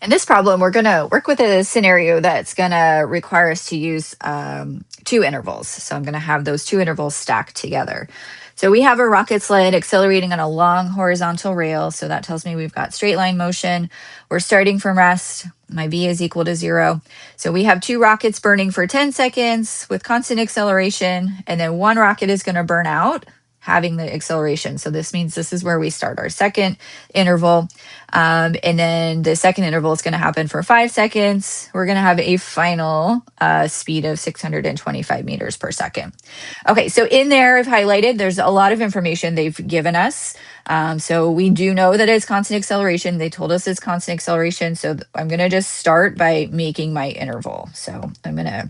In this problem, we're going to work with a scenario that's going to require us to use two intervals. So I'm going to have those two intervals stacked together. So we have a rocket sled accelerating on a long horizontal rail. So that tells me we've got straight line motion. We're starting from rest. My V is equal to 0. So we have two rockets burning for 10 seconds with constant acceleration. And then one rocket is going to burn out, having the acceleration. So this means this is where we start our second interval. And then the second interval is going to happen for 5 seconds. We're going to have a final speed of 625 meters per second. Okay, so in there, I've highlighted, there's a lot of information they've given us. So we do know that it's constant acceleration. They told us it's constant acceleration. So I'm going to just start by making my interval. So I'm going to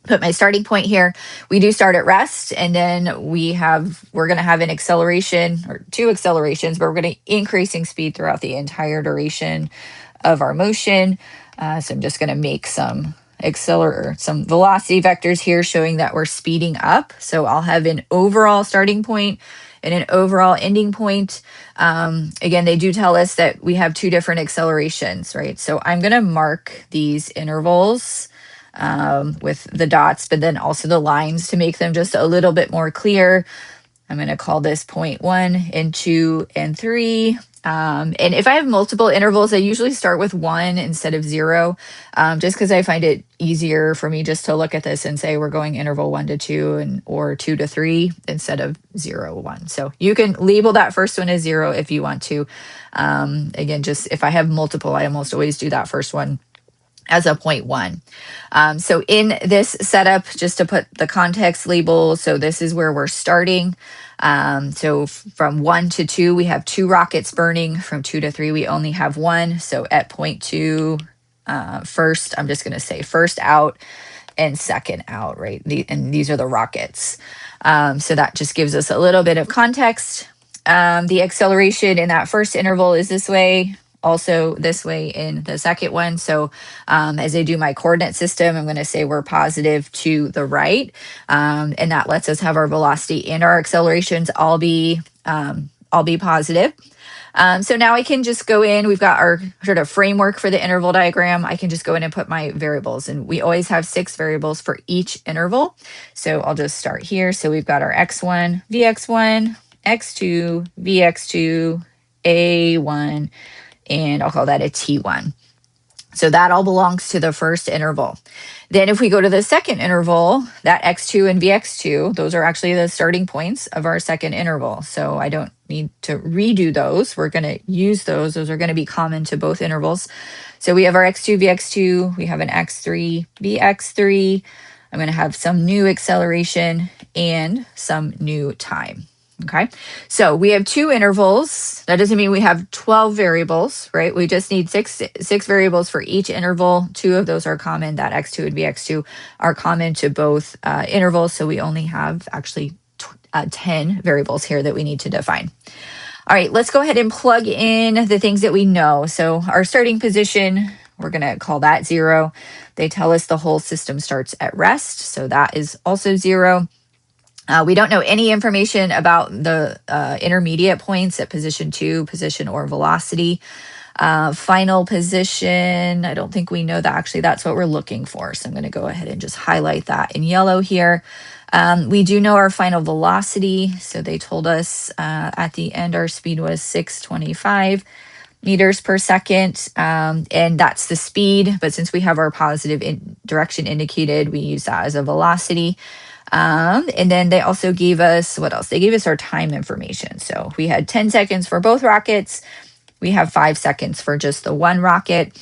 put my starting point here. We do start at rest, and then we're going to have an acceleration or two accelerations, but we're going to increasing speed throughout the entire duration of our motion. So I'm just going to make some velocity vectors here showing that we're speeding up. So I'll have an overall starting point and an overall ending point. Again, they do tell us that we have two different accelerations, right? So I'm going to mark these intervals with the dots, but then also the lines to make them just a little bit more clear. I'm going to call this point 1 and 2 and 3. And if I have multiple intervals, I usually start with 1 instead of 0, just because I find it easier for me just to look at this and say we're going interval 1 to 2 or 2 to 3 instead of 0, 1. So you can label that first one as 0 if you want to. Again, just if I have multiple, I almost always do that first one as a point 1. So in this setup, just to put the context label, so this is where we're starting. So from 1 to 2, we have 2 rockets burning. From 2 to 3, we only have 1. So at point 2, first, I'm just going to say first out and second out, right? And these are the rockets. So that just gives us a little bit of context. The acceleration in that first interval is this way, also this way in the second one. So as I do my coordinate system, I'm going to say we're positive to the right. And that lets us have our velocity and our accelerations all be positive. So now I can just go in, we've got our sort of framework for the interval diagram. I can just go in and put my variables, and we always have 6 variables for each interval. So I'll just start here. So we've got our x1, vx1, x2, vx2, a1, and I'll call that a T1. So that all belongs to the first interval. Then if we go to the second interval, that x2 and vx2, those are actually the starting points of our second interval. So I don't need to redo those. We're going to use those. Those are going to be common to both intervals. So we have our x2, vx2, we have an x3, vx3. I'm going to have some new acceleration and some new time. Okay, so we have 2 intervals. That doesn't mean we have 12 variables, right? We just need six variables for each interval. 2 of those are common. That x2 and vx2 are common to both intervals. So we only have actually 10 variables here that we need to define. All right, let's go ahead and plug in the things that we know. So our starting position, we're going to call that 0. They tell us the whole system starts at rest. So that is also 0. We don't know any information about the intermediate points at position 2, position or velocity. Final position, I don't think we know that. Actually, that's what we're looking for. So I'm going to go ahead and just highlight that in yellow here. We do know our final velocity. So they told us at the end our speed was 625 meters per second, and that's the speed. But since we have our positive direction indicated, we use that as a velocity. And then they also gave us, what else? They gave us our time information. So we had 10 seconds for both rockets. We have 5 seconds for just the one rocket.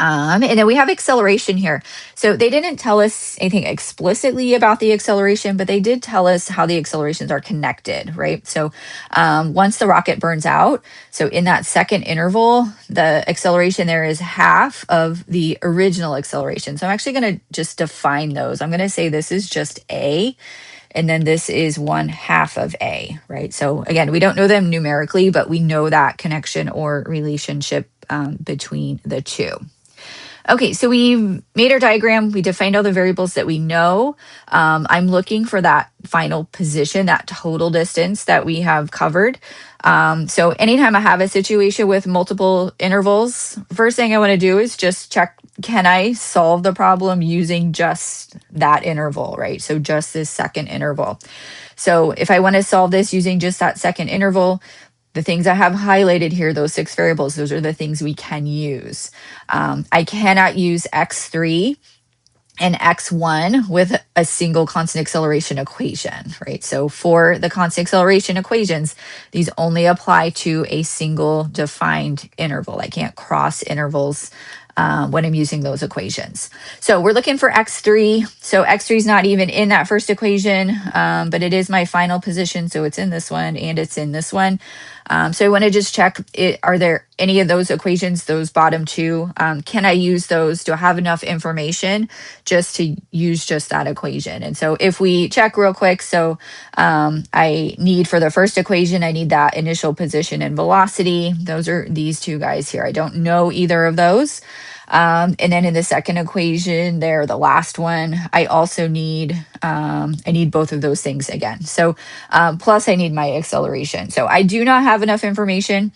And then we have acceleration here. So they didn't tell us anything explicitly about the acceleration, but they did tell us how the accelerations are connected, right? So once the rocket burns out, so in that second interval, the acceleration there is half of the original acceleration. So I'm actually going to just define those. I'm going to say this is just A, and then this is 1/2 of A, right? So again, we don't know them numerically, but we know that connection or relationship between the two. Okay, so we made our diagram. We defined all the variables that we know. I'm looking for that final position, that total distance that we have covered. So anytime I have a situation with multiple intervals, first thing I want to do is just check, can I solve the problem using just that interval, right? So just this second interval. So if I want to solve this using just that second interval, the things I have highlighted here, those 6 variables, those are the things we can use. I cannot use x3 and x1 with a single constant acceleration equation, right? So for the constant acceleration equations, these only apply to a single defined interval. I can't cross intervals when I'm using those equations. So we're looking for x3. So x3 is not even in that first equation, but it is my final position. So it's in this one and it's in this one. So I want to just check, are there any of those equations, those bottom 2, can I use those? Do I have enough information just to use just that equation? And so if we check real quick, so I need for the first equation, I need that initial position and velocity. Those are these 2 guys here. I don't know either of those. And then in the second equation there, the last one, I also need, I need both of those things again. So plus I need my acceleration. So I do not have enough information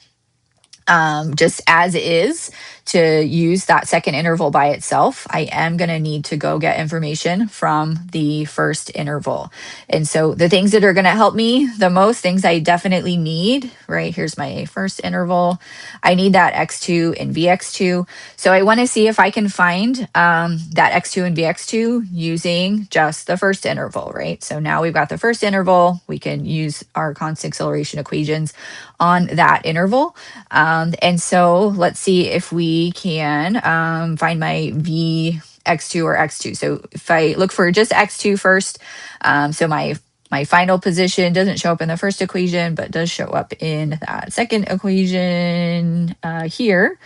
just as is to use that second interval by itself. I am going to need to go get information from the first interval. And so the things that are going to help me the most, things I definitely need, right? Here's my first interval. I need that x2 and vx2. So I want to see if I can find that x2 and vx2 using just the first interval, right? So now we've got the first interval. We can use our constant acceleration equations on that interval. And so let's see if we can find my v x2 or x2. So if I look for just x2 first, so my final position doesn't show up in the first equation, but does show up in that second equation here.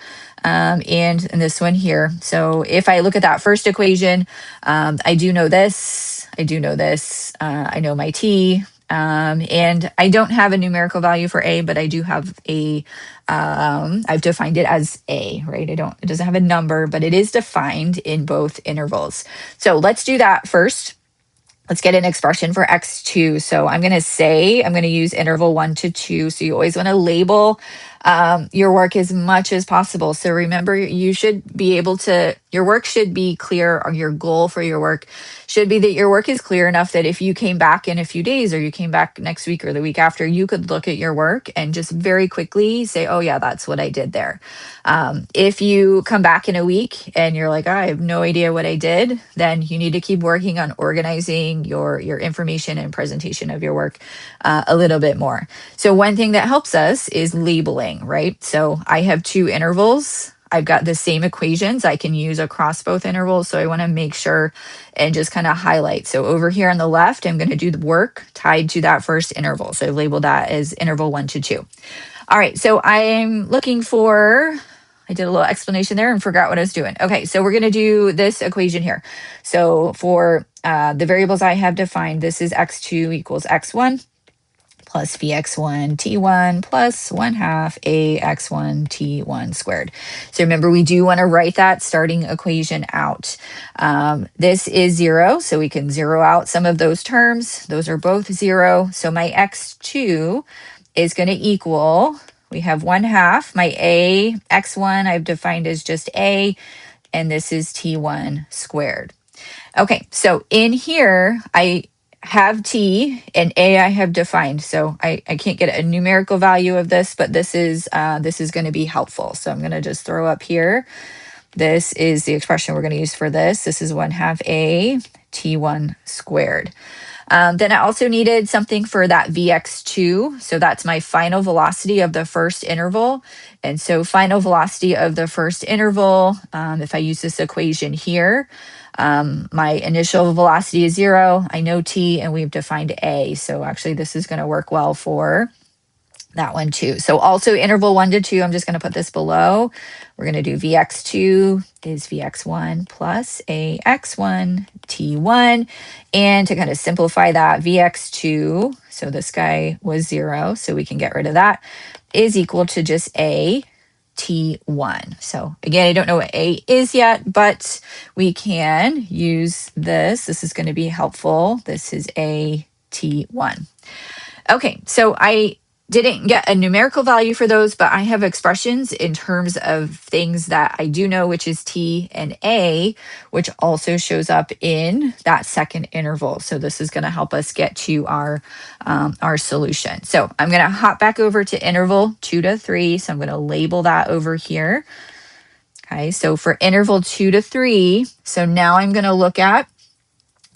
And in this one here. So if I look at that first equation, I do know this, I do know this, I know my t, and I don't have a numerical value for a, but I do have a, I've defined it as a, right? It doesn't have a number, but it is defined in both intervals. So let's do that first. Let's get an expression for x2. So I'm going to use interval 1 to 2. So you always want to label your work as much as possible. So remember, you should be able to, your work should be clear, or your goal for your work should be that your work is clear enough that if you came back in a few days, or you came back next week or the week after, you could look at your work and just very quickly say, oh yeah, that's what I did there. If you come back in a week and you're like, I have no idea what I did, then you need to keep working on organizing your information and presentation of your work a little bit more. So one thing that helps us is labeling, right? So I have 2 intervals. I've got the same equations I can use across both intervals. So I want to make sure and just kind of highlight. So over here on the left, I'm going to do the work tied to that first interval. So I've labeled that as interval 1 to 2. All right, so I'm looking for, I did a little explanation there and forgot what I was doing. Okay, so we're going to do this equation here. So for the variables I have defined, this is x2 equals x1 plus vx1 t1 plus 1/2 ax1 t1 squared. So remember, we do want to write that starting equation out. This is 0, so we can zero out some of those terms. Those are both 0. So my x2 is going to equal, we have 1/2. My a, x1, I've defined as just a, and this is t1 squared. Okay, so in here, I have t and a I have defined. So I can't get a numerical value of this, but this is going to be helpful. So I'm going to just throw up here. This is the expression we're going to use for this. This is 1/2 a t1 squared. Then I also needed something for that Vx2. So that's my final velocity of the first interval. And so final velocity of the first interval, if I use this equation here, my initial velocity is 0. I know t, and we've defined a. So actually this is going to work well for that one too. So also interval 1 to 2, I'm just going to put this below. We're going to do Vx2 is Vx1 plus Ax1 T1. And to kind of simplify that, Vx2, so this guy was 0, so we can get rid of that, is equal to just A T1. So again, I don't know what A is yet, but we can use this. This is going to be helpful. This is A T1. Okay, so I didn't get a numerical value for those, but I have expressions in terms of things that I do know, which is T and A, which also shows up in that second interval. So this is going to help us get to our solution. So I'm going to hop back over to interval 2 to 3. So I'm going to label that over here. Okay, so for interval 2 to 3, so now I'm going to look at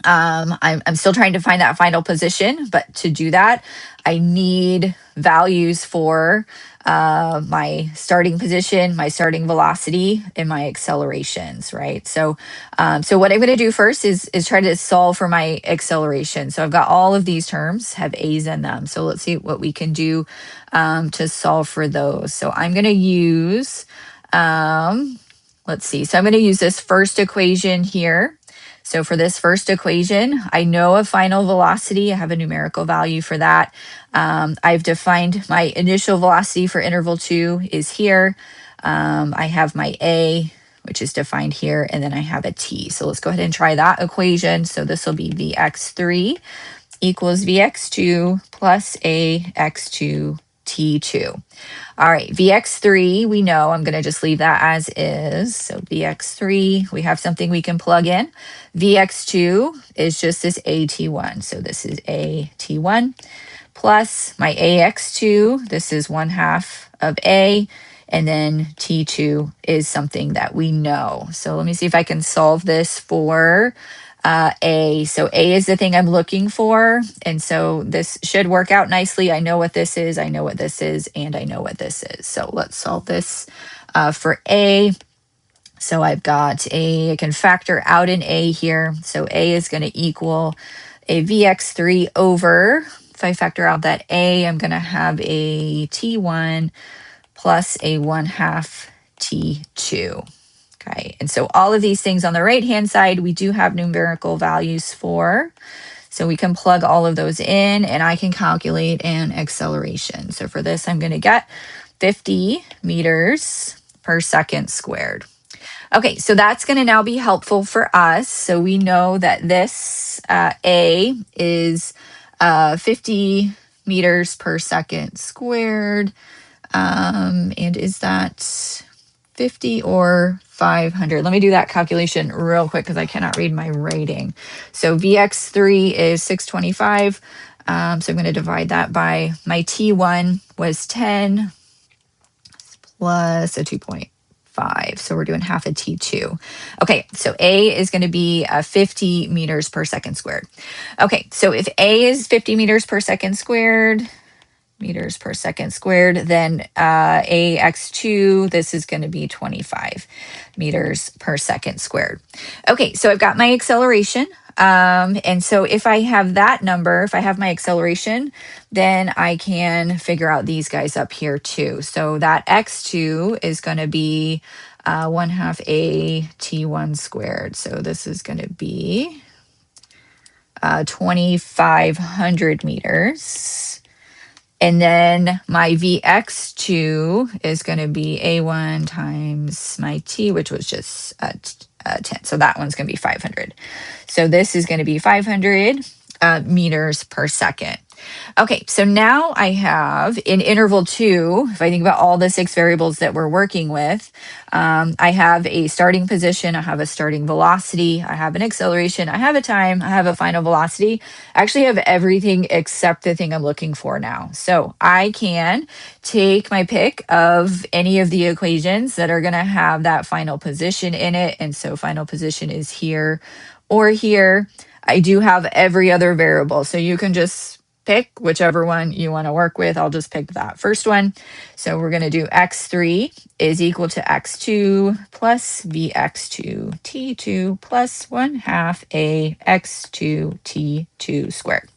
I'm still trying to find that final position, but to do that, I need values for my starting position, my starting velocity, and my accelerations, right? So what I'm going to do first is try to solve for my acceleration. So I've got all of these terms have A's in them. So let's see what we can do to solve for those. So I'm going to use, let's see. So I'm going to use this first equation here. So for this first equation, I know a final velocity. I have a numerical value for that. I've defined my initial velocity for interval 2 is here. I have my A, which is defined here, and then I have a T. So let's go ahead and try that equation. So this will be Vx3 equals Vx2 plus Ax2 T2. All right, Vx3, we know, I'm going to just leave that as is. So Vx3, we have something we can plug in. Vx2 is just this AT1. So this is AT1 plus my AX2. This is 1/2 of A. And then T2 is something that we know. So let me see if I can solve this for A. So A is the thing I'm looking for. And so this should work out nicely. I know what this is, I know what this is, and I know what this is. So let's solve this for A. So I've got I can factor out an A here. So A is going to equal a Vx3 over, if I factor out that A, I'm going to have a T1 plus a 1/2 T2. Okay, and so all of these things on the right-hand side, we do have numerical values for. So we can plug all of those in and I can calculate an acceleration. So for this, I'm going to get 50 meters per second squared. Okay, so that's going to now be helpful for us. So we know that this A is 50 meters per second squared. And is that 50 or 500? Let me do that calculation real quick because I cannot read my writing. So Vx3 is 625. So I'm going to divide that by my T1 was 10 plus a 2.5. So we're doing half a T2. Okay, so A is going to be 50 meters per second squared. Okay, so if A is 50 meters per second squared, then AX2, this is going to be 25 meters per second squared. Okay, so I've got my acceleration. And so if I have that number, if I have my acceleration, then I can figure out these guys up here too. So that X2 is going to be 1/2 A T1 squared. So this is going to be 2,500 meters. And then my Vx2 is going to be A1 times my T, which was just 10. So that one's going to be 500. So this is going to be 500 meters per second. Okay, so now I have in interval 2, if I think about all the 6 variables that we're working with, I have a starting position, I have a starting velocity, I have an acceleration, I have a time, I have a final velocity. I actually have everything except the thing I'm looking for now. So I can take my pick of any of the equations that are going to have that final position in it. And so final position is here or here. I do have every other variable. So you can just pick whichever one you want to work with. I'll just pick that first one. So we're going to do X3 is equal to X2 plus Vx2 T2 plus 1/2 A X2 T2 squared.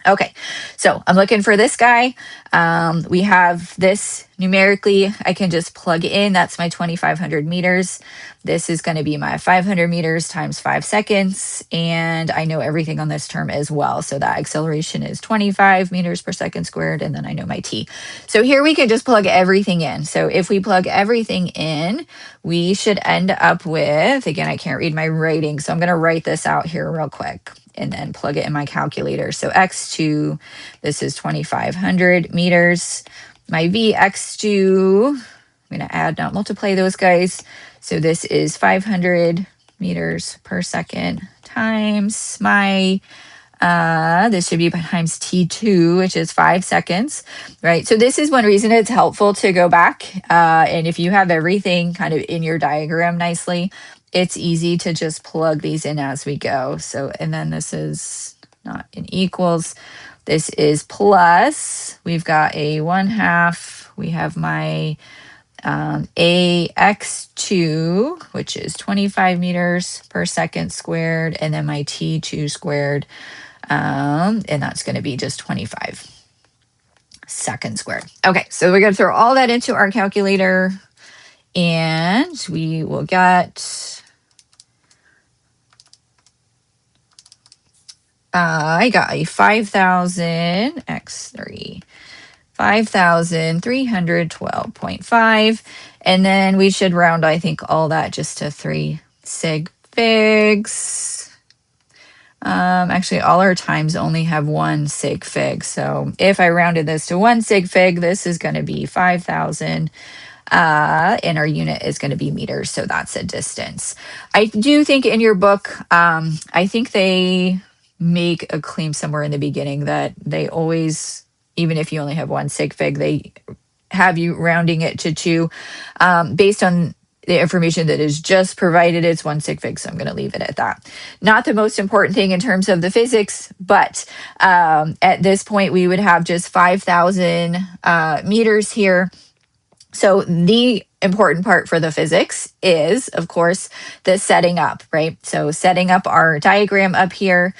Okay, so I'm looking for this guy. We have this numerically, I can just plug in. That's my 2,500 meters. This is going to be my 500 meters times 5 seconds. And I know everything on this term as well. So that acceleration is 25 meters per second squared. And then I know my t. So here we can just plug everything in. So if we plug everything in, we should end up with, again, I can't read my writing, so I'm going to write this out here real quick and then plug it in my calculator. So x2, this is 2,500 meters. My vx2, I'm going to add, not multiply those guys. So this is 500 meters per second times my, this should be times t2, which is 5 seconds, right? So this is one reason it's helpful to go back. And if you have everything kind of in your diagram nicely, it's easy to just plug these in as we go. So, and then this is not in equals. This is plus, we've got a 1/2. We have my ax2, which is 25 meters per second squared, and then my t2 squared, and that's going to be just 25 seconds squared. Okay, so we're going to throw all that into our calculator, and we will get, I got a 5,000 x3, 5,312.5. And then we should round, I think, all that just to 3 sig figs. Actually, all our times only have 1 sig fig. So if I rounded this to 1 sig fig, this is going to be 5,000. And our unit is going to be meters. So that's a distance. I do think in your book, I think they make a claim somewhere in the beginning that they always, even if you only have 1 sig fig, they have you rounding it to 2. Based on the information that is just provided, it's 1 sig fig, so I'm going to leave it at that. Not the most important thing in terms of the physics, but at this point, we would have just 5,000 meters here. So the important part for the physics is, of course, the setting up, right? So setting up our diagram up here.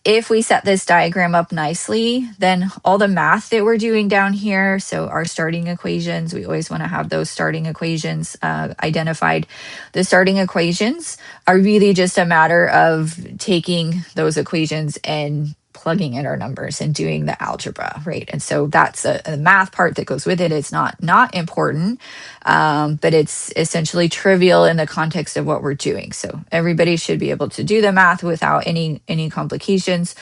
If we set this diagram up nicely, then all the math that we're doing down here, so our starting equations, we always want to have those starting equations identified. The starting equations are really just a matter of taking those equations and plugging in our numbers and doing the algebra, right? And so that's a math part that goes with it. It's not important, but it's essentially trivial in the context of what we're doing. So everybody should be able to do the math without any complications.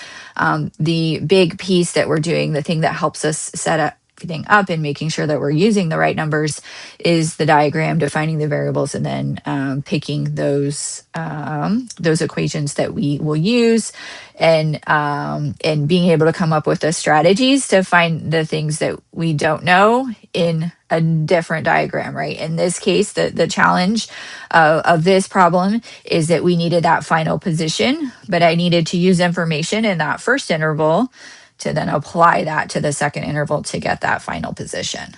The big piece that we're doing, the thing that helps us set everything up and making sure that we're using the right numbers, is the diagram, defining the variables, and then picking those equations that we will use, and being able to come up with the strategies to find the things that we don't know in a different diagram, right? In this case, the challenge of this problem is that we needed that final position, but I needed to use information in that first interval to then apply that to the second interval to get that final position.